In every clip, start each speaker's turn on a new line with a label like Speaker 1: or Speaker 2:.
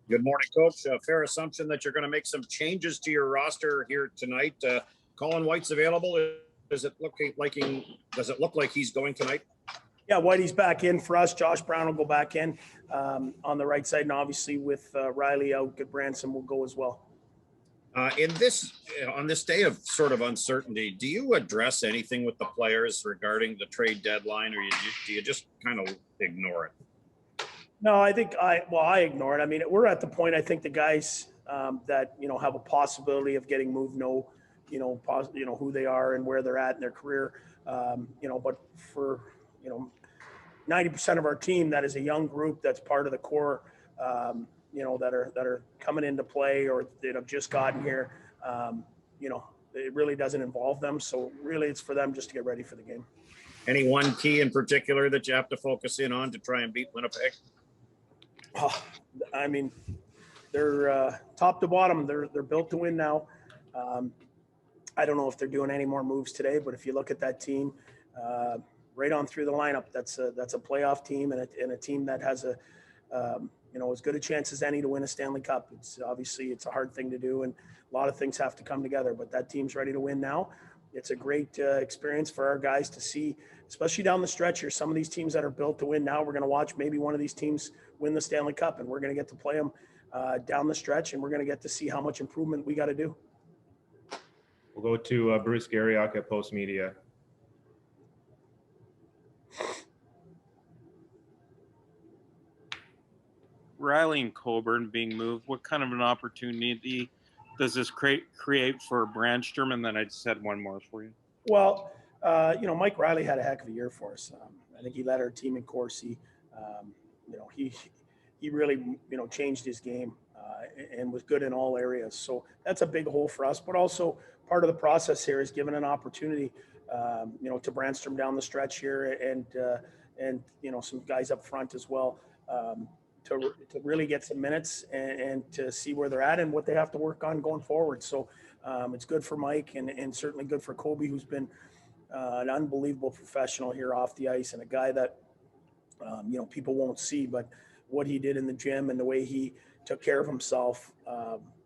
Speaker 1: Good morning, Coach. Fair assumption that you're going to make some changes to your roster here tonight. Colin White's available. Does it look like he's going tonight?
Speaker 2: Yeah, Whitey's back in for us. Josh Brown will go back in on the right side, and obviously with Riley out, Goodbranson will go as well.
Speaker 1: On this day of sort of uncertainty, do you address anything with the players regarding the trade deadline, or do you just kind of ignore it?
Speaker 2: No, I think I ignore it. I mean, we're at the point, I think the guys that, have a possibility of getting moved know, who they are and where they're at in their career. But for, 90% of our team, that is a young group that's part of the core, that are coming into play or that have just gotten here. It really doesn't involve them. So really it's for them just to get ready for the game.
Speaker 1: Any one key in particular that you have to focus in on to try and beat Winnipeg?
Speaker 2: Oh, I mean, they're top to bottom. They're built to win now. I don't know if they're doing any more moves today, but if you look at that team, right on through the lineup, that's a playoff team and a team that has as good a chance as any to win a Stanley Cup. It's a hard thing to do, and a lot of things have to come together. But that team's ready to win now. It's a great experience for our guys to see, especially down the stretch here. Some of these teams that are built to win now, we're going to watch maybe one of these teams win the Stanley Cup, and we're going to get to play them down the stretch, and we're going to get to see how much improvement we got to do.
Speaker 3: We'll go to Bruce Garriock at Post Media.
Speaker 4: Riley and Coburn being moved, what kind of an opportunity does this create for Brandstrom? And then I just had one more for you.
Speaker 2: Well, Mike Riley had a heck of a year for us. I think he led our team in Corsi. He really, changed his game and was good in all areas. So that's a big hole for us. But also part of the process here is giving an opportunity, to Brandstrom down the stretch here and some guys up front as well. To really get some minutes and to see where they're at and what they have to work on going forward. So it's good for Mike and certainly good for Kobe, who's been an unbelievable professional here off the ice and a guy that, people won't see, but what he did in the gym and the way he took care of himself,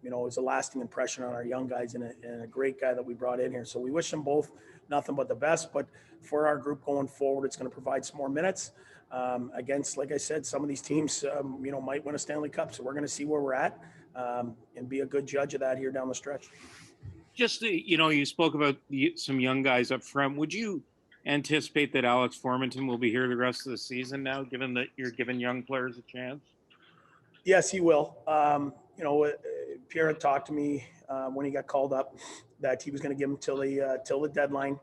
Speaker 2: is a lasting impression on our young guys and a great guy that we brought in here. So we wish them both nothing but the best, but for our group going forward, it's going to provide some more minutes. Against, like I said, some of these teams, might win a Stanley Cup. So we're going to see where we're at and be a good judge of that here down the stretch.
Speaker 4: Just, you spoke about some young guys up front. Would you anticipate that Alex Formanton will be here the rest of the season now, given that you're giving young players a chance?
Speaker 2: Yes, he will. Pierre had talked to me when he got called up that he was going to give him till the deadline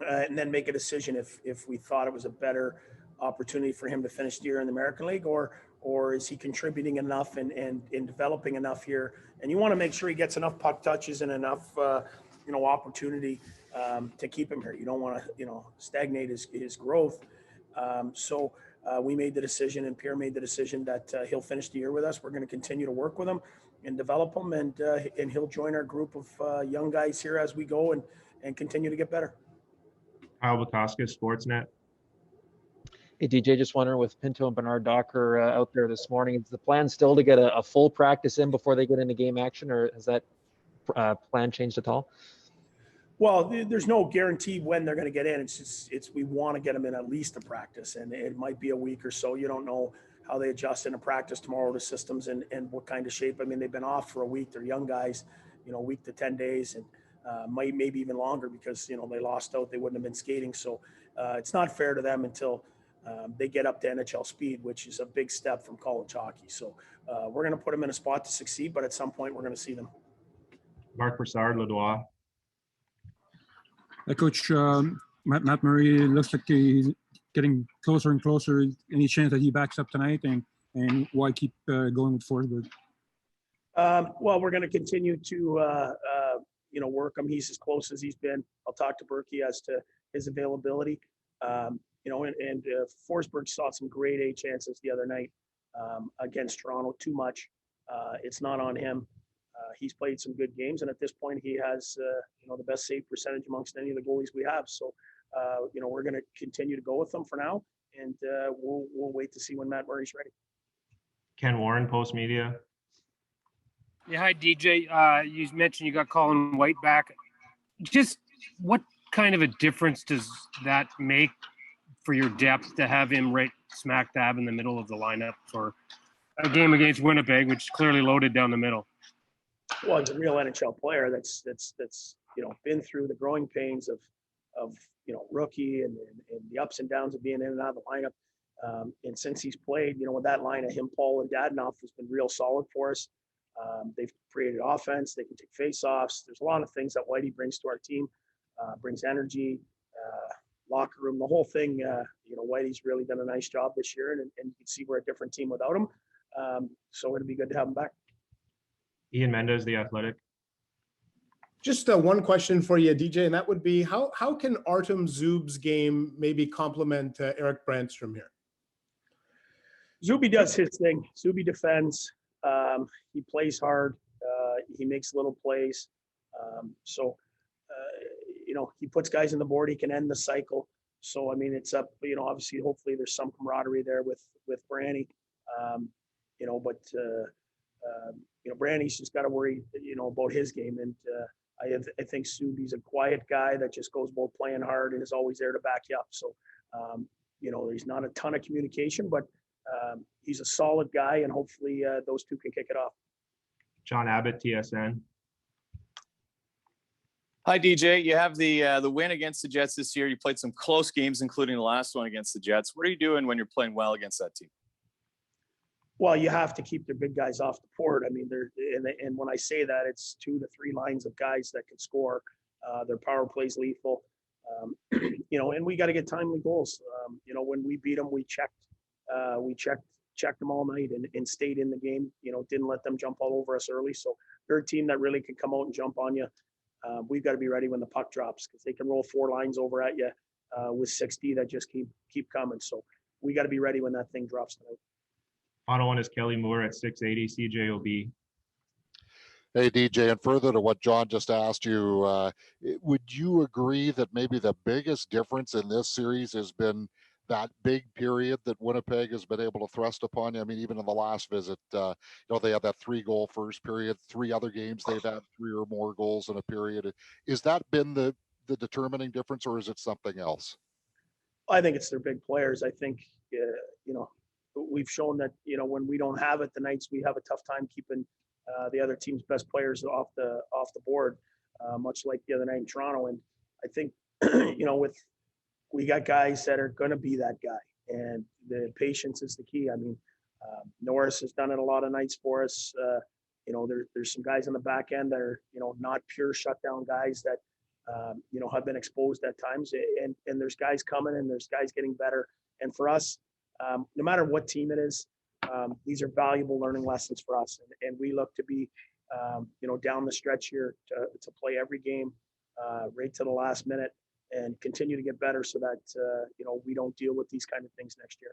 Speaker 2: and then make a decision if we thought it was a better opportunity for him to finish the year in the American League, or is he contributing enough and developing enough here? And you want to make sure he gets enough puck touches and enough, opportunity to keep him here. You don't want to, stagnate his growth. So we made the decision, and Pierre made the decision that he'll finish the year with us. We're going to continue to work with him and develop him, and he'll join our group of young guys here as we go and continue to get better.
Speaker 3: Kyle Bukoska, Sportsnet.
Speaker 5: Hey, DJ, just wondering, with Pinto and Bernard Docker out there this morning, is the plan still to get a full practice in before they get into game action, or has that plan changed at all?
Speaker 2: Well, there's no guarantee when they're going to get in. It's we want to get them in at least a practice, and it might be a week or so. You don't know how they adjust in a practice tomorrow to systems and what kind of shape. I mean, they've been off for a week. They're young guys, a week to 10 days, and maybe even longer because, they lost out. They wouldn't have been skating. So it's not fair to them until they get up to NHL speed, which is a big step from college hockey. So we're going to put them in a spot to succeed, but at some point we're going to see them.
Speaker 3: Mark Broussard, Loudois.
Speaker 6: Coach, Matt Murray looks like he's getting closer and closer. Any chance that he backs up tonight, and why keep going with Forsberg?
Speaker 2: Well, we're going to continue to work him. He's as close as he's been. I'll talk to Berkey as to his availability. Forsberg saw some grade A chances the other night against Toronto. Too much. It's not on him. He's played some good games, and at this point, he has the best save percentage amongst any of the goalies we have. So, we're going to continue to go with them for now, and we'll wait to see when Matt Murray's ready.
Speaker 3: Ken Warren, Post Media.
Speaker 7: Yeah, hi DJ. You mentioned you got Colin White back. Just what kind of a difference does that make for your depth to have him right smack dab in the middle of the lineup for a game against Winnipeg, which is clearly loaded down the middle?
Speaker 2: Well, he's a real NHL player that's been through the growing pains of rookie and the ups and downs of being in and out of the lineup. And since he's played, with that line of him, Paul, and Dadenoff has been real solid for us. They've created offense. They can take face-offs. There's a lot of things that Whitey brings to our team. Brings energy, locker room, the whole thing. Whitey's really done a nice job this year, and you can see we're a different team without him. So it'd be good to have him back.
Speaker 3: Ian Mendez, The Athletic.
Speaker 8: Just one question for you, DJ, and that would be how can Artem Zub's game maybe complement Eric Brandstrom here?
Speaker 2: Zuby does his thing. Zuby defends. He plays hard. He makes little plays. He puts guys on the board. He can end the cycle. So, I mean, it's up, obviously, hopefully there's some camaraderie there with Branny. Branny's just got to worry, about his game. And I think Zuby's a quiet guy that just goes about playing hard and is always there to back you up. So, there's not a ton of communication, but he's a solid guy, and hopefully those two can kick it off.
Speaker 3: John Abbott, TSN.
Speaker 9: Hi, DJ. You have the win against the Jets this year. You played some close games, including the last one against the Jets. What are you doing when you're playing well against that team?
Speaker 2: Well, you have to keep their big guys off the board. I mean, and when I say that, it's 2 to 3 lines of guys that can score. Their power plays lethal, and we got to get timely goals. When we beat them, we checked them all night and stayed in the game. Didn't let them jump all over us early. So they're a team that really can come out and jump on you. We've got to be ready when the puck drops, because they can roll 4 lines over at you with 60 that just keep coming. So we got to be ready when that thing drops tonight.
Speaker 3: Final one is Kelly Moore at 680 CJOB.
Speaker 10: Hey, DJ, and further to what John just asked you, would you agree that maybe the biggest difference in this series has been that big period that Winnipeg has been able to thrust upon you? I mean, even in the last visit, they had that 3-goal first period, 3 other games they've had 3 or more goals in a period. Is that been the determining difference, or is it something else?
Speaker 2: I think it's their big players. I think, we've shown that, when we don't have it, the nights we have a tough time keeping the other team's best players off the board, much like the other night in Toronto. And I think, we got guys that are going to be that guy, and the patience is the key. I mean, Norris has done it a lot of nights for us. There's some guys on the back end that are, not pure shutdown guys that, have been exposed at times, and there's guys coming, and there's guys getting better. And for us, no matter what team it is, these are valuable learning lessons for us. And we look to be, down the stretch here to play every game right to the last minute and continue to get better so that, we don't deal with these kind of things next year.